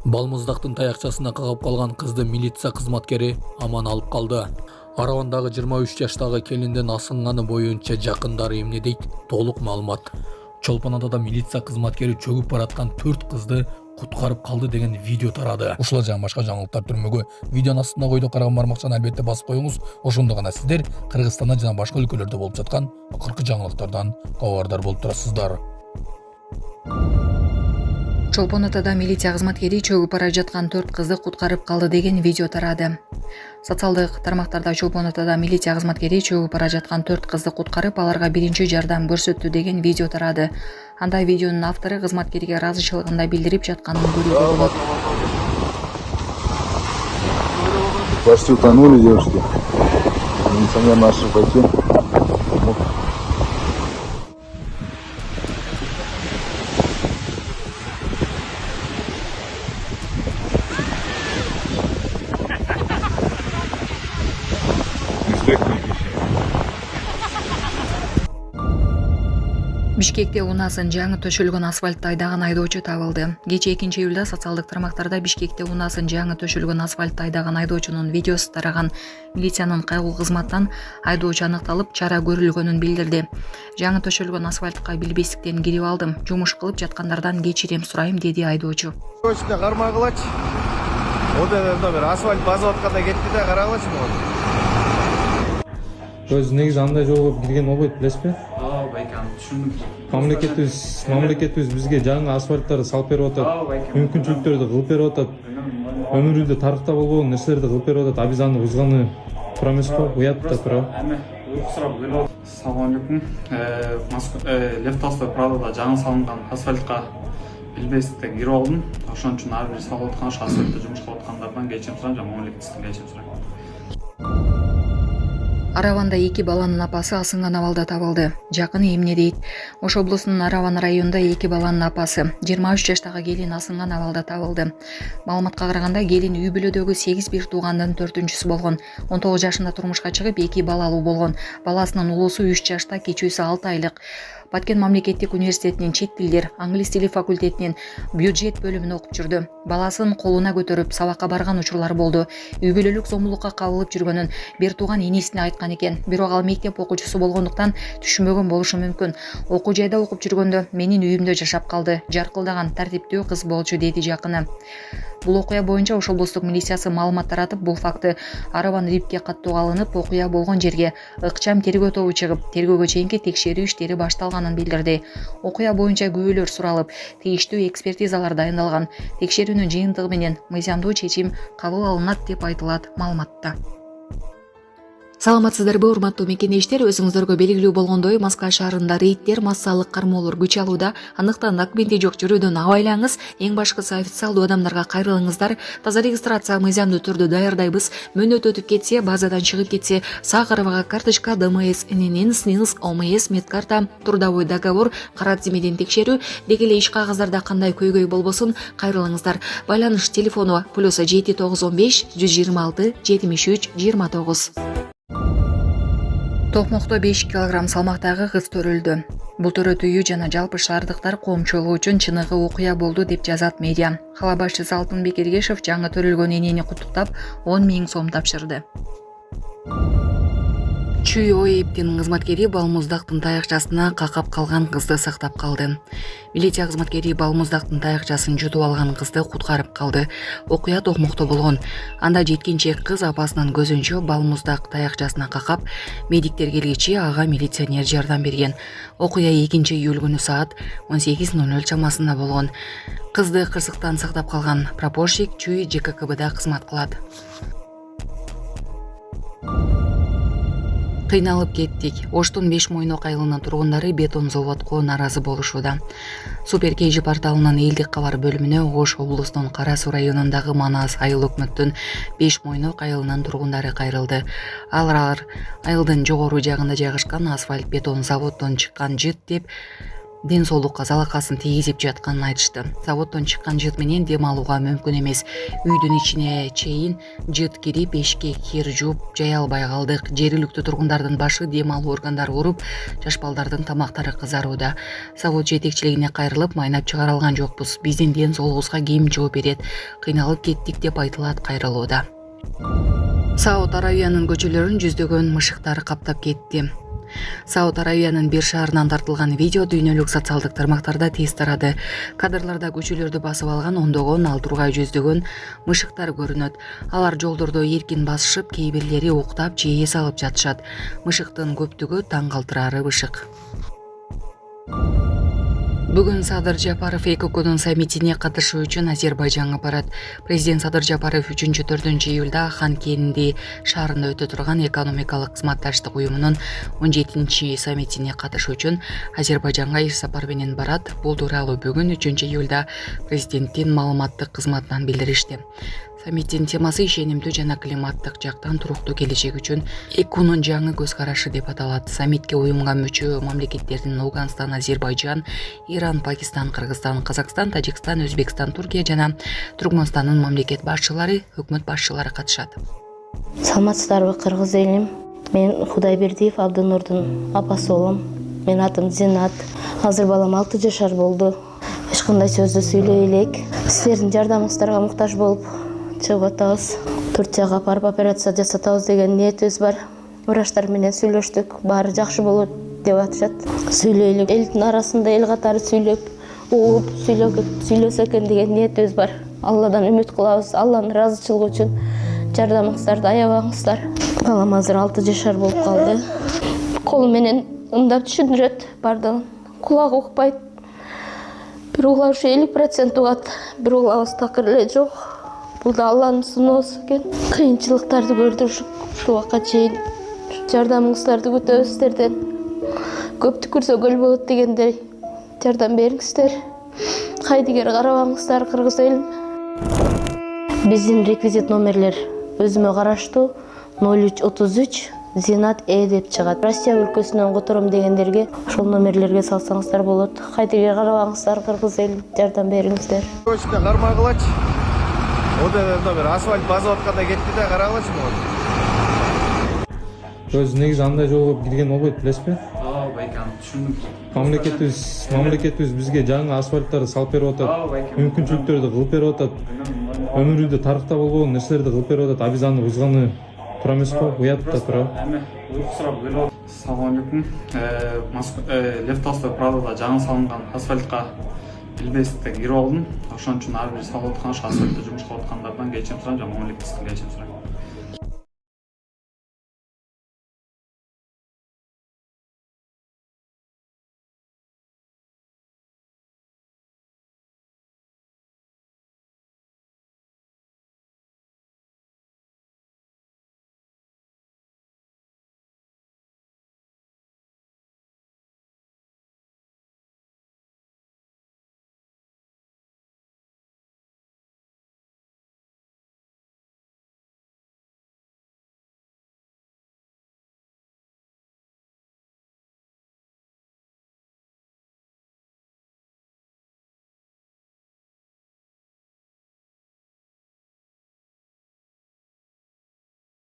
Балмуздактын таякчасына кагып калган кызды милиция кызматкери аман алып калды. Аравандагы 23 жаштагы келиндин асынганы боюнча жакындары эмне дейт? Толук маалымат. Чолпон Атада милиция кызматкери чөгүп бараткан 4 кызды куткарып калды деген видео тарады. Ушулар жана башка жаңылыктар түрмөгө видеонун астына койдо караган бармакчаны албетте басып коюңуз. Ошондо гана сиздер Кыргызстанда жана башка өлкөлөрдө болуп жаткан акыркы жаңылыктардан кабардар болуп турасыздар. Чолпон Атада милиция кызматкери чөгүп бара жаткан 4 кызды куткарып калды деген видео тарады. Социалдык тармактарда Чолпон Атада милиция кызматкери чөгүп бара жаткан 4 кызды куткарып, аларга биринчи жардам көрсөттү деген видео тарады. Анда видеонун автору кызматкерге ыраазычылыгын да билдирип жатканын көрүүгө болот. Почти утонули девушки. Милиционер начал пойти. Бишкекте унаасын жаңы төшөлгөн асфальтты айдаган айдоочу табылды. Кечээ 2-июлда социалдык тармактарда Бишкекте унаасын жаңы төшөлгөн асфальтты айдаган айдоочунун видеосу тараган. Милициянын кайгылуу кызматынан айдоочу аныкталып, чара көрүлгөнүн билдирди. Жаңы төшөлгөн асфальтка билбестиктен кирип алдым. Жумуш кылып жаткандардан кечирим сурайм, деди айдоочу. Точно кармагылачы. Ода бир асфальт басып атканда кетти да карагылачы могу. Өз негизи андай жолго кирген болбойт, билесизби? Байкам, түшүндүм. Мамлекетибиз бизге жаңы асфальттарды салып берип атат. Мүмкүнчүлүктөрдү кылып берип атат. Өмүрүндө тарыхта болбогон нерселерди кылып берип атат. А биз аны бузганы туура эмеспи? Уят да туура. Эми уйку сурап келип. Салам алейкум. Лев Толстой правдада жаңы салынган асфальтка билбестиктен кирип алдым. Ошон үчүн ар бир салып аткан ошо асфальтта жумуш кылып аткандардан кечирим сурайм, жана мамлекеттен кечирим сурайм. Араванда 2 баланын апасы асынган абалда табылды. Жакыны эмне дейт? Ош облусунун Араван районунда 2 баланын апасы 23 жаштагы келин асынган абалда табылды. Маалыматка караганда келин үй бүлөдөгү 8 бир туугандын 4-үнчүсү болгон. 19 жашында турмушка чыгып 2 балалуу болгон. Баласынын улуусу 3 жашта, кичүүсү 6 айлык. Баткен мамлекеттик университетинин чет тилдер, англис тили факультетинин бюджет бөлүмүндө окуп жүрдү. Баласын колуна көтөрүп сабакка барган учурлар болду. Үй бүлөлүк зомбулукка кабылып жүргөнүн бир тууган энесине айткан экен. Бирок ал мектеп окуучусу болгондуктан түшүнбөгөн болушу мүмкүн. Окуу жайда окуп жүргөндө менин үйүмдө жашап калды. Жаркылдаган, тартиптүү кыз болчу, деди жакыны. Бул окуя боюнча Ош облустук милициясы маалымат таратып, бул факты Араван РИПке каттоого алынып, окуя болгон жерге ыкчам тергөө тобу чыгып, тергөөгө чейинки текшерүү иштери башталганын билдирди. Окуя боюнча күбөлөр суралып, тийиштүү экспертизалар дайындалган. Текшерүүнүн жыйынтыгы менен мыйзамдуу чечим кабыл алынат деп айтылат маалыматта. Саламатсыздарбы, урматтуу мекендештер? Өзүңүздөргө белгилүү болгондой, Москва шаарында рейдтер, массалык кармоолор күч алууда. Андыктан документи жок жүрүүдөн абайлаңыз. Эң башкысы официалдуу адамдарга кайрылыңыздар. Таза регистрация мыйзамдуу түрдө даярдайбыз. Мөөнөт өтүп кетсе, базадан чыгып кетсе, сак арабага карточка, ДМС, ННН, СНИЛС, ОМС, медкарта, трудовой договор, карат зимеден текшерүү, деги эле иш кагаздарда кандай көйгөй болбосун кайрылыңыздар. Байланыш телефону +7 915 126 73 29. Токмокто 5 кг салмактагы кыз төрөлдү. Бул төрөтүүгө жана жалпы шаардыктар коомчулугу үчүн чыныгы окуя болду деп жазат медиа. Кала башчысы Алтынбек Эргешев жаңы төрөлгөн энени куттуктап 10 000 сом тапшырды. Чүй ОЭПтин кызматкери балмуздактын таякчасына какап калган кызды сактап калды. Милиция кызматкери балмуздактын таякчасын жутуп алган кызды куткарып калды. Окуя Токмокто болгон. Анда жеткинчек кыз апасынын көзүнчө балмуздак таякчасына какап, медиктер келгечи ага милиционер жардам берген. Окуя 2-июль күнү саат 18:00 чамасында болгон. Кызды кырсыктан сактап калган прапорщик Чүй ЖККБда кызмат кылат. Кыйналып кеттик. Оштун 5 Мойнок айылынын тургундары бетон заводко наразы болушууда. Супер KG порталынын элдик кабар бөлүмүнө Ош облусунун Кара Суу районундагы Манас айыл өкмөттүн 5 Мойнок айылынын тургундары кайрылды. Алар айылдын жогору жагында жайгашкан асфальт бетон заводдон чыккан жыт деп ден соолукка залакасын тийгизип жатканын айтышты. Заводдон чыккан жыт менен дем алууга мүмкүн эмес. Үйдүн ичине чейин жыт кирип, эшикке кир жууп жай албай калдык. Жергиликтүү тургундардын башы дем алуу органдары ооруп, жаш балдардын тамактары кызарууда. Завод жетекчилигине кайрылып, майнап чыгара алган жокпуз. Биздин ден соолугубузга ким жооп берет? Кыйналып кеттик деп айтылат кайрылууда. Сауд Аравиянын көчөлөрүн жүздөгөн мышыктар каптап кетти. Сауд Аравиянын бир шаарынан тартылган видео дүйнөлүк социалдык тармактарда тез тарады. Кадрларда көчөлөрдү басып алган ондогон, ал тургай жүздөгөн мышыктар көрүнөт. Алар жолдордо эркин басышып, кээ бирлери уктап, жее салып жатышат. Мышыктын көптүгү таң калтырары бышык. Бүгүн Садыр Жапаров ЭКОКдун саммитине катышуу үчүн Азербайжанга барат. Президент Садыр Жапаров 3-4 июлда Хан-Кенди шаарында өтө турган экономикалык кызматташтык уюмунун 17 саммитине катышуу үчүн Азербайжанга иш сапар менен барат. Бул тууралуу бүгүн 3 июлда президенттин маалыматтык кызматынан билдиришти. Саммиттин темасы ишенимдүү жана климаттык жактан туруктуу келечек үчүн ЭКУнун жаңы көз карашы деп аталат. Саммитке уюмга мүчө мамлекеттердин Ауганстан, Азербайжан, Иран, Пакистан, Кыргызстан, Казакстан, Тажикстан, Өзбекстан, Туркия жана Туркмөнстандын мамлекет башчылары, өкмөт башчылары катышат. Саламатсыздарбы, кыргыз элим? Мен Кудайбердиев Абдынурдун апасы болом. Менин атым Зинат. Азыр балам 6 жашар болду. Эч кандай сөздү сүйлөй элек. Силердин жардамыңыздарга муктаж болуп чыгып атабыз. Турцияга апарып операция жасатабыз деген ниетибиз бар. Врачтар менен сүйлөштүк. Баары жакшы болот деп атышат. Сүйлөйлүк. Элдин арасында эл катары сүйлөп, угуп сүйлөсө экен деген ниетибиз бар. Алладан үмүт кылабыз. Алланын ыраазычылыгы үчүн жардамыңыздарды аябаңыздар. Балам азыр 6 жашар болуп калды. Колу менен ымдап түшүндүрөт бардыгын. Кулагы укпайт. Бир угулар ушу 50% угат. Бир угулабыз такыр эле жок. Бул да Алланын сыноосу экен. Кыйынчылыктарды көрдүк ушул убакка чейин. Жардамыңыздарды күтөбүз сиздерден. Көп түкүрсө көл болот дегендей жардам бериңиздер. Кайдыгер карабаңыздар, кыргыз элим. Биздин реквизит номерлер өзүмө караштуу 0333 Зинат деп чыгат. Россия өлкөсүнөн котором дегендерге ошол номерлерге салсаңыздар болот. Кайдыгер карабаңыздар, кыргыз элим, жардам бериңиздер. Көчкө кармагылачы. Ода бир асфальт басып атканда кетти да карагылачы могу. Көз негизи андай жол болуп кирген болбойт, билесизби? Байкан түшүндүм. Мамлекетибиз бизге жаңы асфальттарды салып берип атат. Мүмкүнчүлүктөрдү кылып берип атат. Өмүрүбүздө тарыхта болбогон нерселерди кылып берип атат. А биз аны бузганы туура эмеспи? Уят да туура. Эми уйку сурап келип. Assalomu alaykum. Lev Tolstoy Pradoda жаңы салынган асфальтка билбестик кирип алдым. Ошон үчүн ар бир салып аткан асфальтта жумуш кылып аткандардан кечирим сурайм, жана мамлекеттен кечирим сурайм.